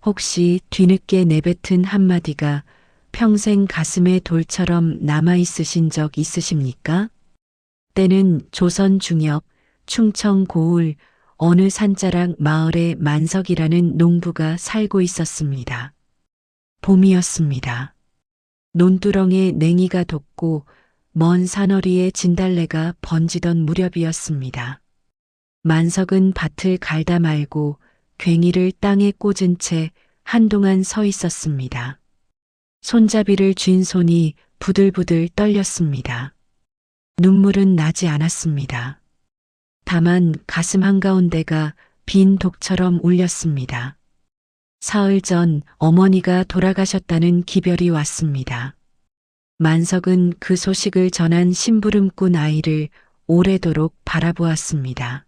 혹시 뒤늦게 내뱉은 한마디가 평생 가슴에 돌처럼 남아있으신 적 있으십니까? 때는 조선 중엽, 충청 고을 어느 산자락 마을에 만석이라는 농부가 살고 있었습니다. 봄이었습니다. 논두렁에 냉이가 돋고 먼 산허리에 진달래가 번지던 무렵이었습니다. 만석은 밭을 갈다 말고 괭이를 땅에 꽂은 채 한동안 서 있었습니다. 손잡이를 쥔 손이 부들부들 떨렸습니다. 눈물은 나지 않았습니다. 다만 가슴 한가운데가 빈 독처럼 울렸습니다. 사흘 전 어머니가 돌아가셨다는 기별이 왔습니다. 만석은 그 소식을 전한 심부름꾼 아이를 오래도록 바라보았습니다.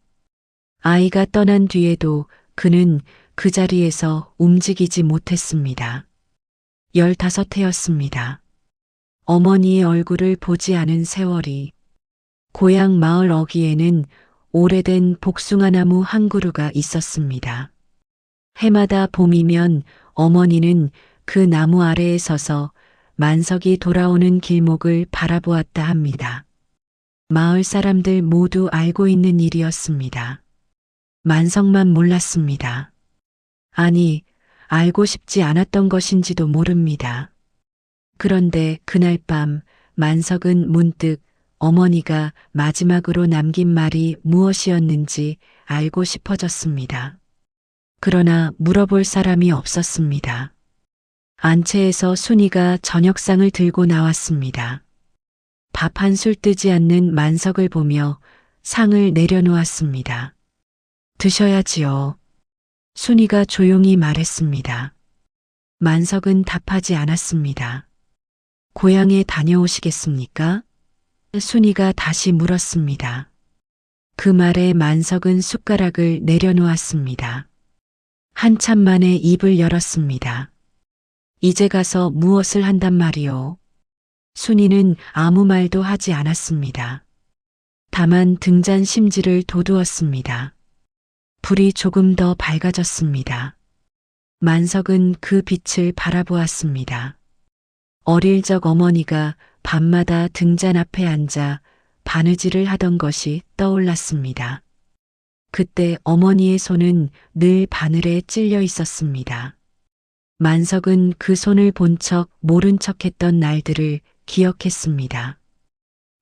아이가 떠난 뒤에도 그는 그 자리에서 움직이지 못했습니다. 15해였습니다. 어머니의 얼굴을 보지 않은 세월이. 고향 마을 어귀에는 오래된 복숭아나무 한 그루가 있었습니다. 해마다 봄이면 어머니는 그 나무 아래에 서서 만석이 돌아오는 길목을 바라보았다 합니다. 마을 사람들 모두 알고 있는 일이었습니다. 만석만 몰랐습니다. 아니, 알고 싶지 않았던 것인지도 모릅니다. 그런데 그날 밤 만석은 문득 어머니가 마지막으로 남긴 말이 무엇이었는지 알고 싶어졌습니다. 그러나 물어볼 사람이 없었습니다. 안채에서 순이가 저녁상을 들고 나왔습니다. 밥 한 술 뜨지 않는 만석을 보며 상을 내려놓았습니다. 드셔야지요. 순이가 조용히 말했습니다. 만석은 답하지 않았습니다. 고향에 다녀오시겠습니까? 순이가 다시 물었습니다. 그 말에 만석은 숟가락을 내려놓았습니다. 한참 만에 입을 열었습니다. 이제 가서 무엇을 한단 말이오? 순이는 아무 말도 하지 않았습니다. 다만 등잔 심지를 돋우었습니다. 불이 조금 더 밝아졌습니다. 만석은 그 빛을 바라보았습니다. 어릴 적 어머니가 밤마다 등잔 앞에 앉아 바느질을 하던 것이 떠올랐습니다. 그때 어머니의 손은 늘 바늘에 찔려 있었습니다. 만석은 그 손을 본 척 모른 척했던 날들을 기억했습니다.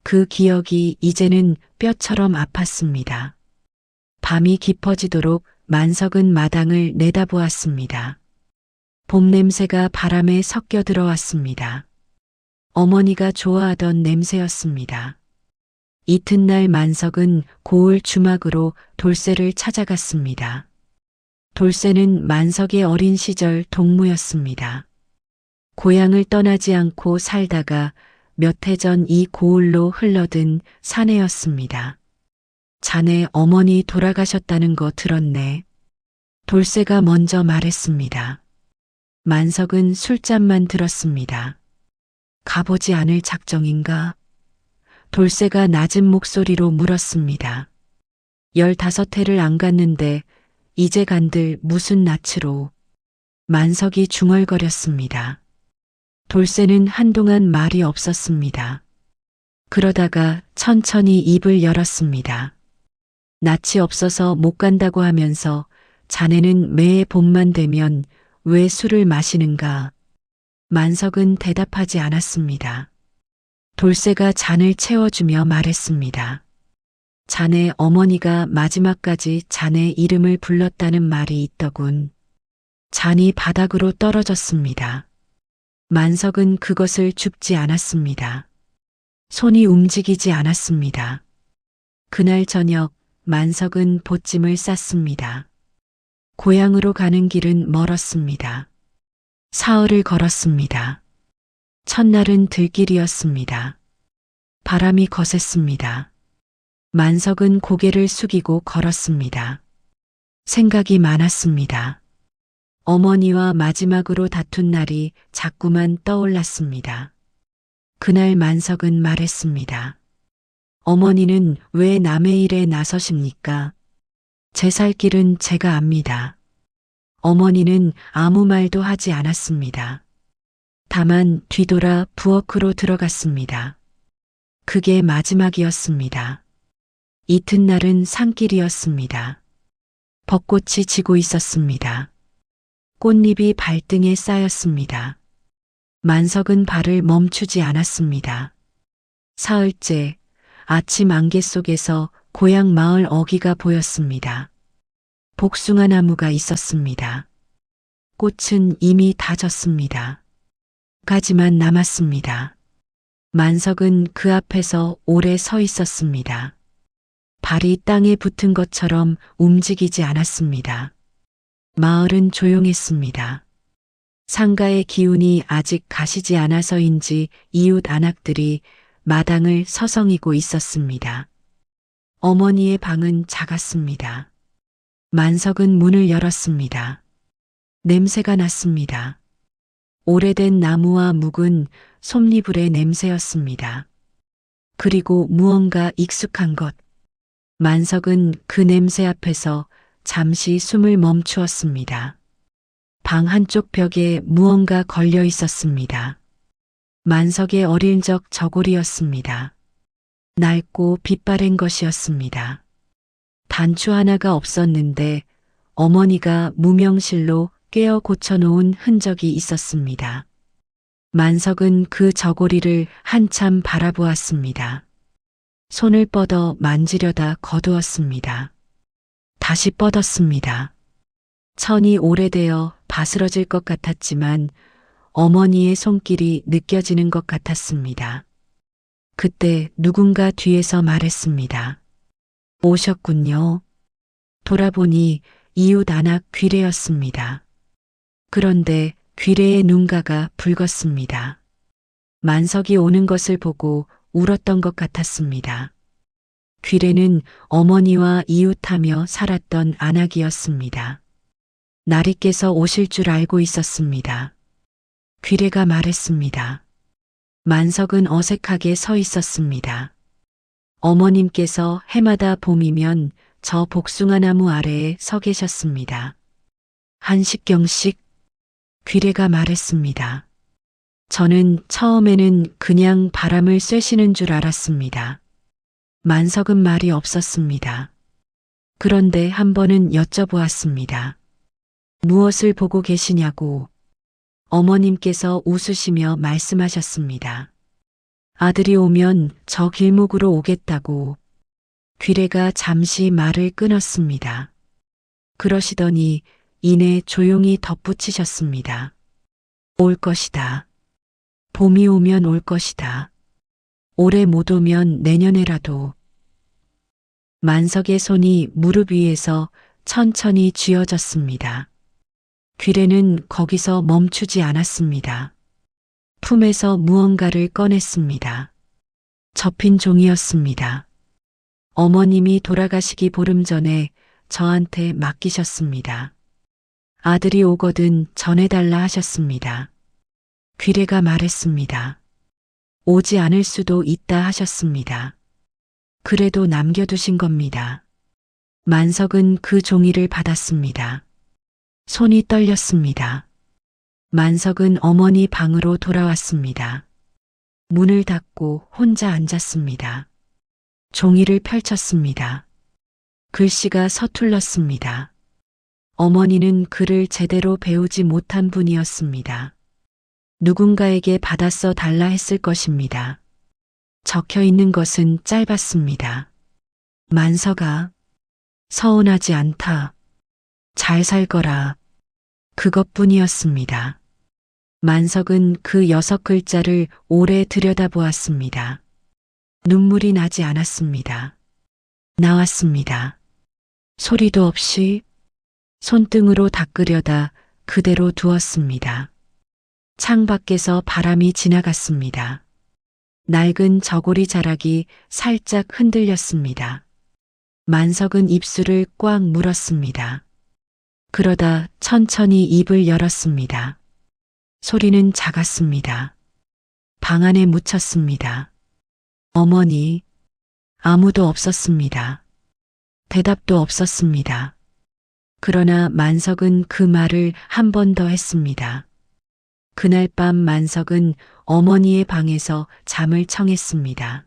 그 기억이 이제는 뼈처럼 아팠습니다. 밤이 깊어지도록 만석은 마당을 내다보았습니다. 봄 냄새가 바람에 섞여 들어왔습니다. 어머니가 좋아하던 냄새였습니다. 이튿날 만석은 고을 주막으로 돌쇠를 찾아갔습니다. 돌쇠는 만석의 어린 시절 동무였습니다. 고향을 떠나지 않고 살다가 몇 해 전 이 고을로 흘러든 사내였습니다. 자네 어머니 돌아가셨다는 거 들었네. 돌쇠가 먼저 말했습니다. 만석은 술잔만 들었습니다. 가보지 않을 작정인가? 돌쇠가 낮은 목소리로 물었습니다. 15해를 안 갔는데 이제 간들 무슨 낯으로. 만석이 중얼거렸습니다. 돌쇠는 한동안 말이 없었습니다. 그러다가 천천히 입을 열었습니다. 낯이 없어서 못 간다고 하면서 자네는 매해 봄만 되면 왜 술을 마시는가? 만석은 대답하지 않았습니다. 돌쇠가 잔을 채워주며 말했습니다. 자네 어머니가 마지막까지 자네 이름을 불렀다는 말이 있더군. 잔이 바닥으로 떨어졌습니다. 만석은 그것을 줍지 않았습니다. 손이 움직이지 않았습니다. 그날 저녁 만석은 보찜을 쌌습니다. 고향으로 가는 길은 멀었습니다. 사흘을 걸었습니다. 첫날은 들길이었습니다. 바람이 거셌습니다. 만석은 고개를 숙이고 걸었습니다. 생각이 많았습니다. 어머니와 마지막으로 다툰 날이 자꾸만 떠올랐습니다. 그날 만석은 말했습니다. 어머니는 왜 남의 일에 나서십니까? 제 살 길은 제가 압니다. 어머니는 아무 말도 하지 않았습니다. 다만 뒤돌아 부엌으로 들어갔습니다. 그게 마지막이었습니다. 이튿날은 산길이었습니다. 벚꽃이 지고 있었습니다. 꽃잎이 발등에 쌓였습니다. 만석은 발을 멈추지 않았습니다. 사흘째 아침 안개 속에서 고향 마을 어귀가 보였습니다. 복숭아 나무가 있었습니다. 꽃은 이미 다 졌습니다. 가지만 남았습니다. 만석은 그 앞에서 오래 서 있었습니다. 발이 땅에 붙은 것처럼 움직이지 않았습니다. 마을은 조용했습니다. 상가의 기운이 아직 가시지 않아서인지 이웃 안악들이 마당을 서성이고 있었습니다. 어머니의 방은 작았습니다. 만석은 문을 열었습니다. 냄새가 났습니다. 오래된 나무와 묵은 솜니불의 냄새였습니다. 그리고 무언가 익숙한 것. 만석은 그 냄새 앞에서 잠시 숨을 멈추었습니다. 방 한쪽 벽에 무언가 걸려 있었습니다. 만석의 어릴 적 저고리였습니다. 낡고 빛바랜 것이었습니다. 단추 하나가 없었는데 어머니가 무명실로 꿰어 고쳐놓은 흔적이 있었습니다. 만석은 그 저고리를 한참 바라보았습니다. 손을 뻗어 만지려다 거두었습니다. 다시 뻗었습니다. 천이 오래되어 바스러질 것 같았지만 어머니의 손길이 느껴지는 것 같았습니다. 그때 누군가 뒤에서 말했습니다. 오셨군요. 돌아보니 이웃 안악 귀래였습니다. 그런데 귀래의 눈가가 붉었습니다. 만석이 오는 것을 보고 울었던 것 같았습니다. 귀래는 어머니와 이웃하며 살았던 안악이었습니다. 나리께서 오실 줄 알고 있었습니다. 귀래가 말했습니다. 만석은 어색하게 서 있었습니다. 어머님께서 해마다 봄이면 저 복숭아 나무 아래에 서 계셨습니다. 한식경식 귀래가 말했습니다. 저는 처음에는 그냥 바람을 쐬시는 줄 알았습니다. 만석은 말이 없었습니다. 그런데 한 번은 여쭤보았습니다. 무엇을 보고 계시냐고. 어머님께서 웃으시며 말씀하셨습니다. 아들이 오면 저 길목으로 오겠다고. 귀래가 잠시 말을 끊었습니다. 그러시더니 이내 조용히 덧붙이셨습니다. 올 것이다. 봄이 오면 올 것이다. 올해 못 오면 내년에라도. 만석의 손이 무릎 위에서 천천히 쥐어졌습니다. 귀래는 거기서 멈추지 않았습니다. 품에서 무언가를 꺼냈습니다. 접힌 종이였습니다. 어머님이 돌아가시기 보름 전에 저한테 맡기셨습니다. 아들이 오거든 전해달라 하셨습니다. 귀래가 말했습니다. 오지 않을 수도 있다 하셨습니다. 그래도 남겨두신 겁니다. 만석은 그 종이를 받았습니다. 손이 떨렸습니다. 만석은 어머니 방으로 돌아왔습니다. 문을 닫고 혼자 앉았습니다. 종이를 펼쳤습니다. 글씨가 서툴렀습니다. 어머니는 글을 제대로 배우지 못한 분이었습니다. 누군가에게 받아 써 달라 했을 것입니다. 적혀 있는 것은 짧았습니다. 만석아, 서운하지 않다. 잘 살거라. 그것뿐이었습니다. 만석은 그 6글자를 오래 들여다보았습니다. 눈물이 나지 않았습니다. 나왔습니다. 소리도 없이 손등으로 닦으려다 그대로 두었습니다. 창밖에서 바람이 지나갔습니다. 낡은 저고리 자락이 살짝 흔들렸습니다. 만석은 입술을 꽉 물었습니다. 그러다 천천히 입을 열었습니다. 소리는 작았습니다. 방 안에 묻혔습니다. 어머니, 아무도 없었습니다. 대답도 없었습니다. 그러나 만석은 그 말을 한 번 더 했습니다. 그날 밤 만석은 어머니의 방에서 잠을 청했습니다.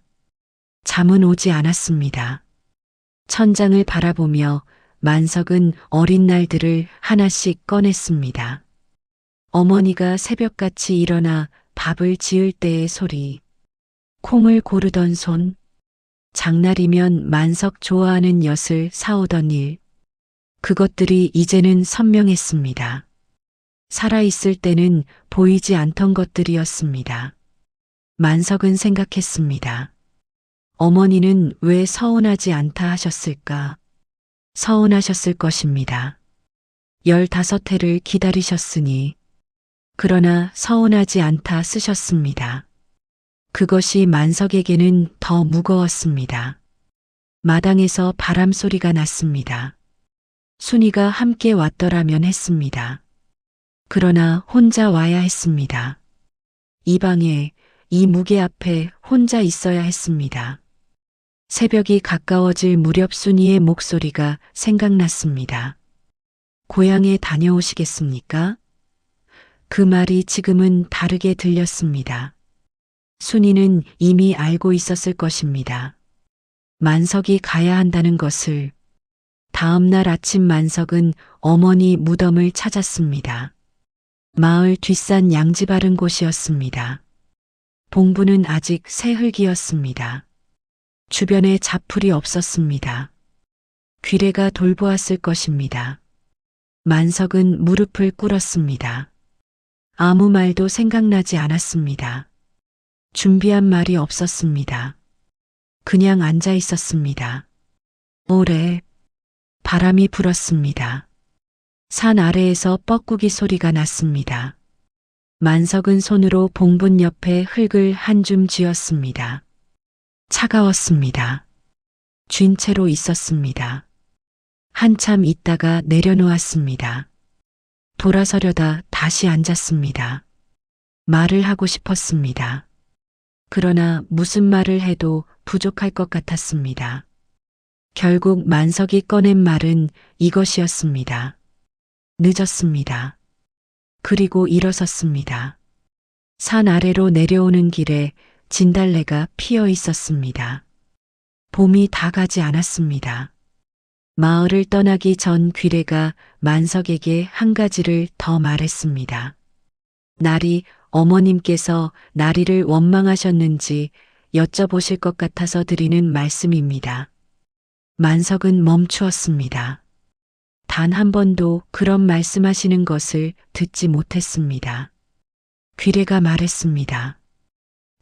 잠은 오지 않았습니다. 천장을 바라보며 만석은 어린 날들을 하나씩 꺼냈습니다. 어머니가 새벽같이 일어나 밥을 지을 때의 소리, 콩을 고르던 손, 장날이면 만석 좋아하는 엿을 사오던 일, 그것들이 이제는 선명했습니다. 살아있을 때는 보이지 않던 것들이었습니다. 만석은 생각했습니다. 어머니는 왜 서운하지 않다 하셨을까? 서운하셨을 것입니다. 15해를 기다리셨으니. 그러나 서운하지 않다 쓰셨습니다. 그것이 만석에게는 더 무거웠습니다. 마당에서 바람 소리가 났습니다. 순이가 함께 왔더라면 했습니다. 그러나 혼자 와야 했습니다. 이 방에, 이 무게 앞에 혼자 있어야 했습니다. 새벽이 가까워질 무렵 순이의 목소리가 생각났습니다. 고향에 다녀오시겠습니까? 그 말이 지금은 다르게 들렸습니다. 순이는 이미 알고 있었을 것입니다. 만석이 가야 한다는 것을. 다음 날 아침 만석은 어머니 무덤을 찾았습니다. 마을 뒷산 양지 바른 곳이었습니다. 봉부는 아직 새흙이었습니다. 주변에 잡풀이 없었습니다. 귀래가 돌보았을 것입니다. 만석은 무릎을 꿇었습니다. 아무 말도 생각나지 않았습니다. 준비한 말이 없었습니다. 그냥 앉아 있었습니다. 오래 바람이 불었습니다. 산 아래에서 뻐꾸기 소리가 났습니다. 만석은 손으로 봉분 옆에 흙을 한 줌 쥐었습니다. 차가웠습니다. 쥔 채로 있었습니다. 한참 있다가 내려놓았습니다. 돌아서려다 다시 앉았습니다. 말을 하고 싶었습니다. 그러나 무슨 말을 해도 부족할 것 같았습니다. 결국 만석이 꺼낸 말은 이것이었습니다. 늦었습니다. 그리고 일어섰습니다. 산 아래로 내려오는 길에 진달래가 피어 있었습니다. 봄이 다 가지 않았습니다. 마을을 떠나기 전 귀래가 만석에게 한 가지를 더 말했습니다. 날이 어머님께서 나리를 원망하셨는지 여쭤보실 것 같아서 드리는 말씀입니다. 만석은 멈추었습니다. 단 한 번도 그런 말씀하시는 것을 듣지 못했습니다. 귀래가 말했습니다.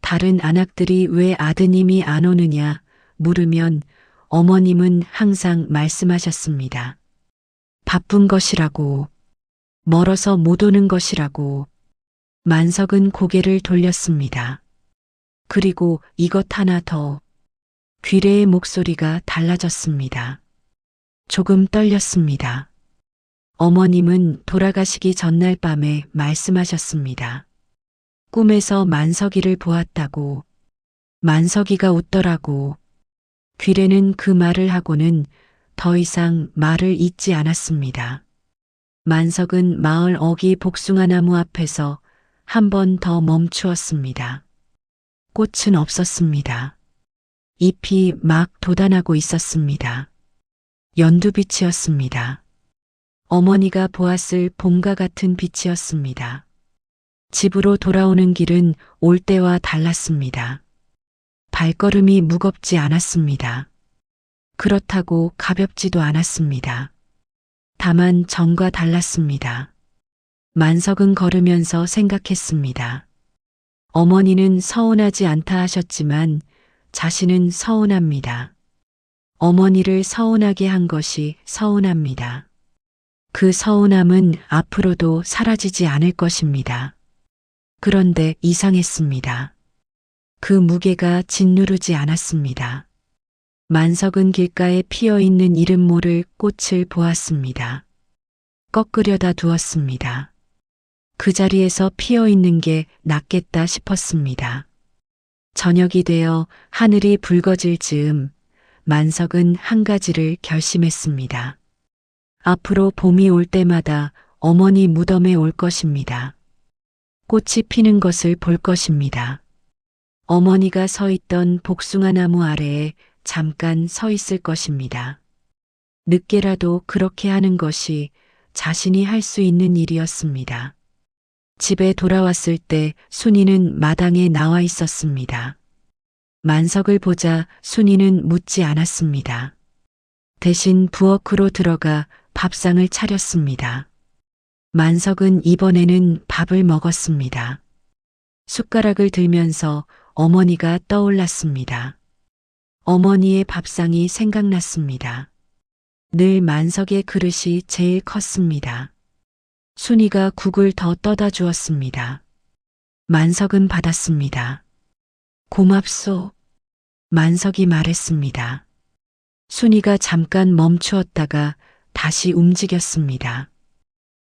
다른 안악들이 왜 아드님이 안 오느냐 물으면 어머님은 항상 말씀하셨습니다. 바쁜 것이라고, 멀어서 못 오는 것이라고. 만석은 고개를 돌렸습니다. 그리고 이것 하나 더. 귀래의 목소리가 달라졌습니다. 조금 떨렸습니다. 어머님은 돌아가시기 전날 밤에 말씀하셨습니다. 꿈에서 만석이를 보았다고. 만석이가 웃더라고. 귀래는 그 말을 하고는 더 이상 말을 잇지 않았습니다. 만석은 마을 어귀 복숭아나무 앞에서 한 번 더 멈추었습니다. 꽃은 없었습니다. 잎이 막 돋아나고 있었습니다. 연두빛이었습니다. 어머니가 보았을 봄과 같은 빛이었습니다. 집으로 돌아오는 길은 올 때와 달랐습니다. 발걸음이 무겁지 않았습니다. 그렇다고 가볍지도 않았습니다. 다만 전과 달랐습니다. 만석은 걸으면서 생각했습니다. 어머니는 서운하지 않다 하셨지만 자신은 서운합니다. 어머니를 서운하게 한 것이 서운합니다. 그 서운함은 앞으로도 사라지지 않을 것입니다. 그런데 이상했습니다. 그 무게가 짓누르지 않았습니다. 만석은 길가에 피어있는 이름 모를 꽃을 보았습니다. 꺾으려다 두었습니다. 그 자리에서 피어있는 게 낫겠다 싶었습니다. 저녁이 되어 하늘이 붉어질 즈음 만석은 한 가지를 결심했습니다. 앞으로 봄이 올 때마다 어머니 무덤에 올 것입니다. 꽃이 피는 것을 볼 것입니다. 어머니가 서 있던 복숭아 나무 아래에 잠깐 서 있을 것입니다. 늦게라도 그렇게 하는 것이 자신이 할 수 있는 일이었습니다. 집에 돌아왔을 때 순이는 마당에 나와 있었습니다. 만석을 보자 순이는 묻지 않았습니다. 대신 부엌으로 들어가 밥상을 차렸습니다. 만석은 이번에는 밥을 먹었습니다. 숟가락을 들면서 어머니가 떠올랐습니다. 어머니의 밥상이 생각났습니다. 늘 만석의 그릇이 제일 컸습니다. 순이가 국을 더 떠다 주었습니다. 만석은 받았습니다. 고맙소. 만석이 말했습니다. 순이가 잠깐 멈추었다가 다시 움직였습니다.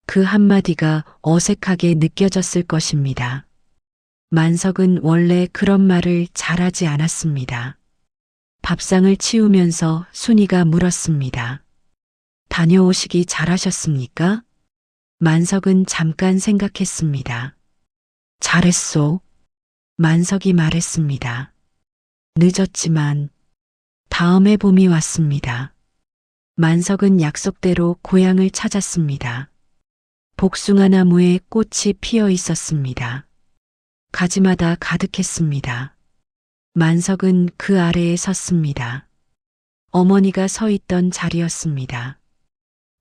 그 한마디가 어색하게 느껴졌을 것입니다. 만석은 원래 그런 말을 잘하지 않았습니다. 밥상을 치우면서 순이가 물었습니다. 다녀오시기 잘하셨습니까? 만석은 잠깐 생각했습니다. 잘했소. 만석이 말했습니다. 늦었지만 다음에 봄이 왔습니다. 만석은 약속대로 고향을 찾았습니다. 복숭아 나무에 꽃이 피어 있었습니다. 가지마다 가득했습니다. 만석은 그 아래에 섰습니다. 어머니가 서 있던 자리였습니다.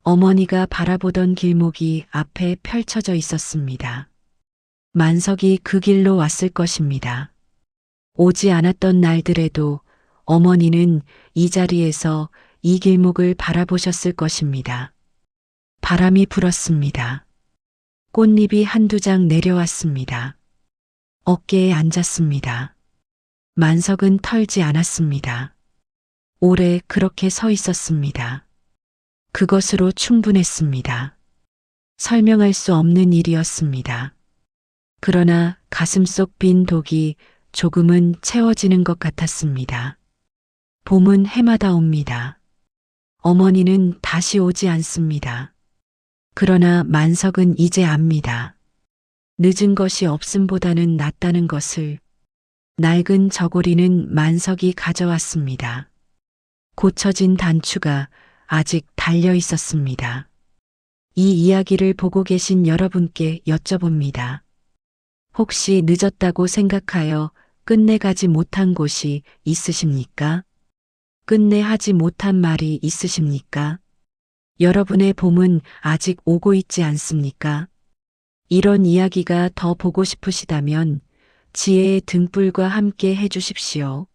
어머니가 바라보던 길목이 앞에 펼쳐져 있었습니다. 만석이 그 길로 왔을 것입니다. 오지 않았던 날들에도 어머니는 이 자리에서 이 길목을 바라보셨을 것입니다. 바람이 불었습니다. 꽃잎이 한두 장 내려왔습니다. 어깨에 앉았습니다. 만석은 털지 않았습니다. 오래 그렇게 서 있었습니다. 그것으로 충분했습니다. 설명할 수 없는 일이었습니다. 그러나 가슴속 빈 독이 조금은 채워지는 것 같았습니다. 봄은 해마다 옵니다. 어머니는 다시 오지 않습니다. 그러나 만석은 이제 압니다. 늦은 것이 없음보다는 낫다는 것을. 낡은 저고리는 만석이 가져왔습니다. 고쳐진 단추가 아직 달려 있었습니다. 이 이야기를 보고 계신 여러분께 여쭤봅니다. 혹시 늦었다고 생각하여 끝내 가지 못한 곳이 있으십니까? 끝내 하지 못한 말이 있으십니까? 여러분의 봄은 아직 오고 있지 않습니까? 이런 이야기가 더 보고 싶으시다면 지혜의 등불과 함께 해주십시오.